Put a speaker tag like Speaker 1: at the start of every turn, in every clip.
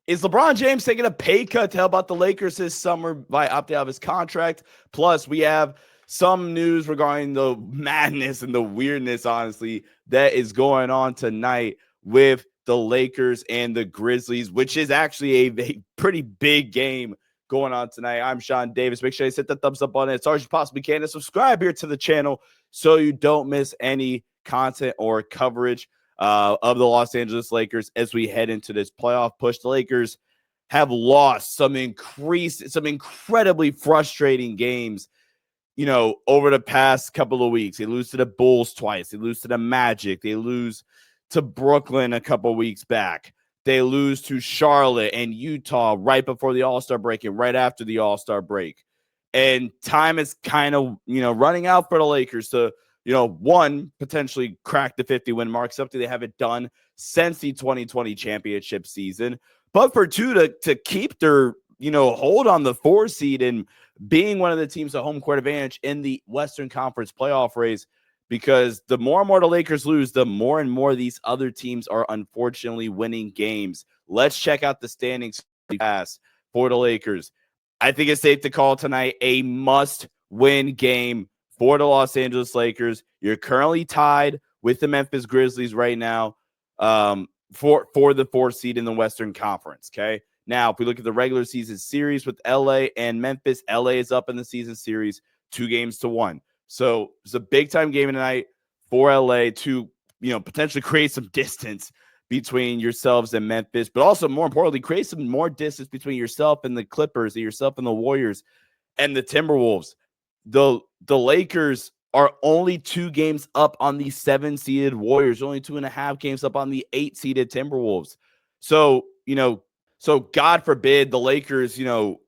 Speaker 1: Is LeBron James taking a pay cut to help out the Lakers this summer by opting out of his contract? Plus, we have some news regarding the madness and the weirdness, honestly, that is going on tonight with the Lakers and the Grizzlies, which is actually a pretty big game going on tonight. I'm Sean Davis. Make sure you hit the thumbs up button as hard as you possibly can and subscribe here to the channel so you don't miss any content or coverage of the Los Angeles Lakers as we head into this playoff push. The Lakers have lost some incredibly frustrating games, over the past couple of weeks. They lose to the Bulls twice. They lose to the Magic. They lose to Brooklyn a couple of weeks back. They lose to Charlotte and Utah right before the All-Star break and right after the All-Star break. And time is kind of, running out for the Lakers to, one, potentially crack the 50-win mark, something they haven't done since the 2020 championship season. But for two, to keep their, hold on the 4 seed and being one of the teams with home court advantage in the Western Conference playoff race, because the more and more the Lakers lose, the more and more these other teams are unfortunately winning games. Let's check out the standings for the Lakers. I think it's safe to call tonight a must-win game for the Los Angeles Lakers. You're currently tied with the Memphis Grizzlies right now for the 4th seed in the Western Conference, okay? Now, if we look at the regular season series with LA and Memphis, LA is up in the season series 2-1. So it's a big-time game tonight for LA to, potentially create some distance between yourselves and Memphis, but also, more importantly, create some more distance between yourself and the Clippers, and yourself and the Warriors and the Timberwolves. The Lakers are only 2 games up on the 7-seeded Warriors, only 2.5 games up on the 8-seeded Timberwolves. So, so God forbid the Lakers,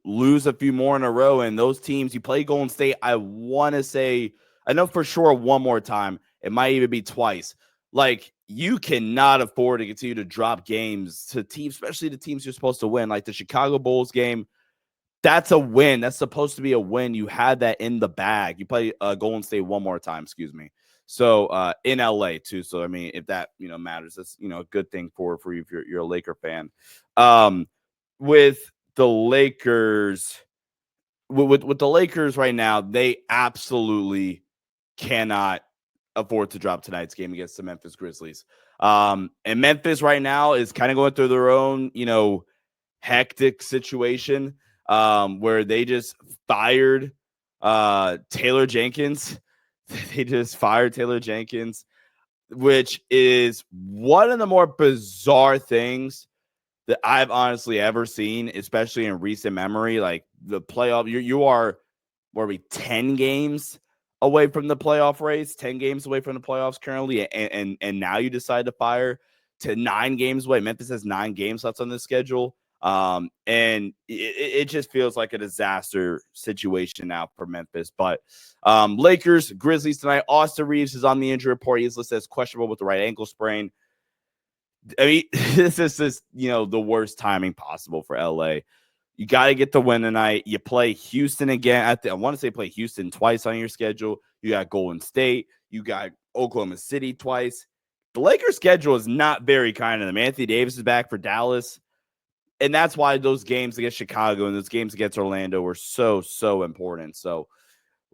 Speaker 1: lose a few more in a row, and those teams, you play Golden State, I want to say, I know for sure one more time, it might even be twice. Like, you cannot afford to continue to drop games to teams, especially the teams you're supposed to win, like the Chicago Bulls game. That's a win. That's supposed to be a win. You had that in the bag. You play Golden State one more time, So in LA too. So I mean, if that matters, that's a good thing for you if you're a Laker fan. With the Lakers, with the Lakers right now, they absolutely cannot afford to drop tonight's game against the Memphis Grizzlies. And Memphis right now is kind of going through their own hectic situation. Where they just fired Taylor Jenkins. They just fired Taylor Jenkins, which is one of the more bizarre things that I've honestly ever seen, especially in recent memory. Like, the playoff, you are, 10 games away from the playoff race, 10 games away from the playoffs currently, and now you decide to fire to 9 games away. Memphis has 9 games left on the schedule. And it just feels like a disaster situation now for Memphis. But Lakers, Grizzlies tonight. Austin Reeves is on the injury report. He's listed as questionable with the right ankle sprain. I mean, this is just, the worst timing possible for LA. You got to get the win tonight. You play Houston again. I want to say play Houston twice on your schedule. You got Golden State. You got Oklahoma City twice. The Lakers' schedule is not very kind to them. Anthony Davis is back for Dallas. And that's why those games against Chicago and those games against Orlando were so, so important. So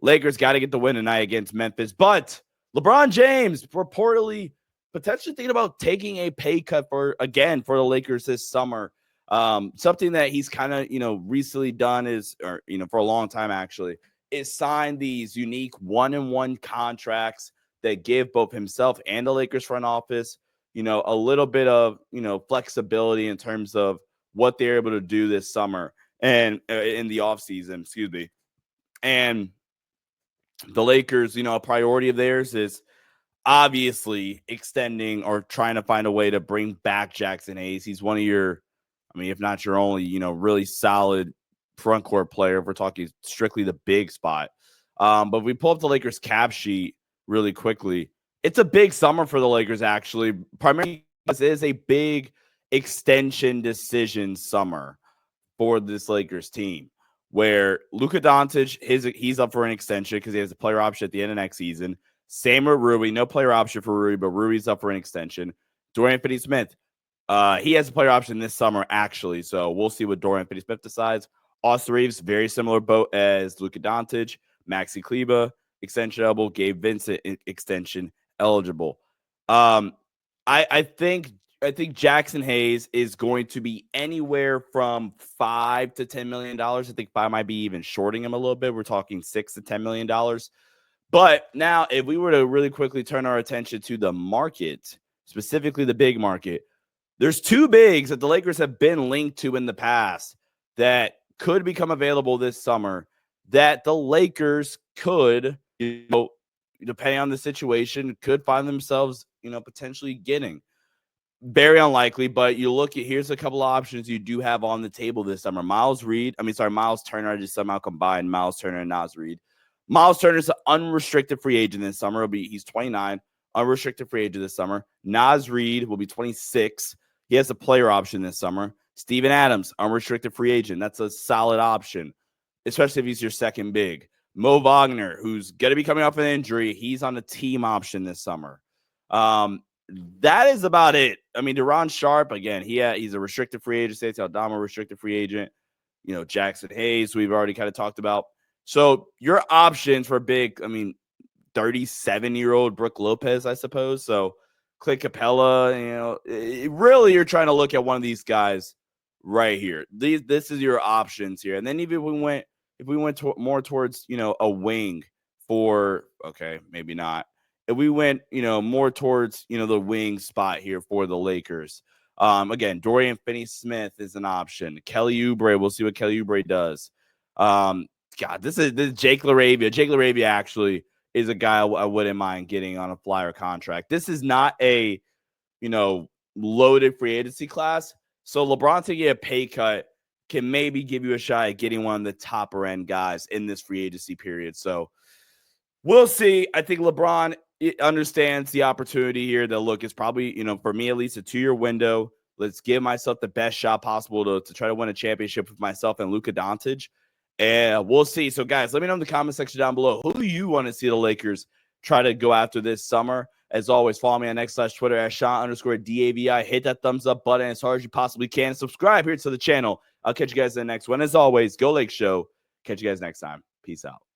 Speaker 1: Lakers got to get the win tonight against Memphis. But LeBron James reportedly potentially thinking about taking a pay cut for the Lakers this summer. Something that he's kind of, recently done is, for a long time actually, is sign these unique 1-on-1 contracts that give both himself and the Lakers front office, a little bit of, flexibility in terms of what they're able to do this summer and in the offseason, And the Lakers, a priority of theirs is obviously extending or trying to find a way to bring back Jackson Hayes. He's one of your, if not your only, really solid front court player. If we're talking strictly the big spot. But if we pull up the Lakers cap sheet really quickly, it's a big summer for the Lakers, actually. Primarily because it is a big extension decision summer for this Lakers team, where Luka Doncic, he's up for an extension because he has a player option at the end of next season. Same with Rui, no player option for Rui, but Rui's up for an extension. Dorian Finney-Smith, He has a player option this summer, actually. So we'll see what Dorian Finney-Smith decides. Austin Reeves, very similar boat as Luka Doncic. Maxi Kleber, extension eligible. Gabe Vincent, extension eligible. I think Jackson Hayes is going to be anywhere from $5 to $10 million. I think 5 might be even shorting him a little bit. We're talking $6 to $10 million. But now, if we were to really quickly turn our attention to the market, specifically the big market, there's 2 bigs that the Lakers have been linked to in the past that could become available this summer that the Lakers could, depending on the situation, could find themselves, potentially getting. Very unlikely, but you look at, here's a couple of options you do have on the table this summer. Miles Turner. I just somehow combined Miles Turner and Naz Reid. Miles Turner is an unrestricted free agent this summer. He's 29, unrestricted free agent this summer. Naz Reid will be 26. He has a player option this summer. Steven Adams, unrestricted free agent. That's a solid option, especially if he's your second big. Mo Wagner, who's going to be coming off an injury, he's on a team option this summer. That is about it. I mean, Deron Sharp, again, he's a restricted free agent. Stacey Aldama, restricted free agent. Jackson Hayes, we've already kind of talked about. So your options for big, 37-year-old Brook Lopez, I suppose. So Clint Capella, really you're trying to look at one of these guys right here. This is your options here. And then even if we went more towards, a wing for, okay, maybe not. If we went, more towards, the wing spot here for the Lakers. Again, Dorian Finney-Smith is an option. Kelly Oubre, we'll see what Kelly Oubre does. This is Jake LaRavia. Jake LaRavia actually is a guy I wouldn't mind getting on a flyer contract. This is not a, loaded free agency class. So LeBron taking a pay cut can maybe give you a shot at getting one of the topper end guys in this free agency period. So we'll see. I think LeBron understands the opportunity here. That look, it's probably, for me at least, a 2-year window. Let's give myself the best shot possible to try to win a championship with myself and Luka Doncic. And we'll see. So, guys, let me know in the comment section down below. Who do you want to see the Lakers try to go after this summer? As always, follow me on X/Twitter at Sean_DAVI. Hit that thumbs up button as hard as you possibly can. Subscribe here to the channel. I'll catch you guys in the next one. As always, go Lake Show. Catch you guys next time. Peace out.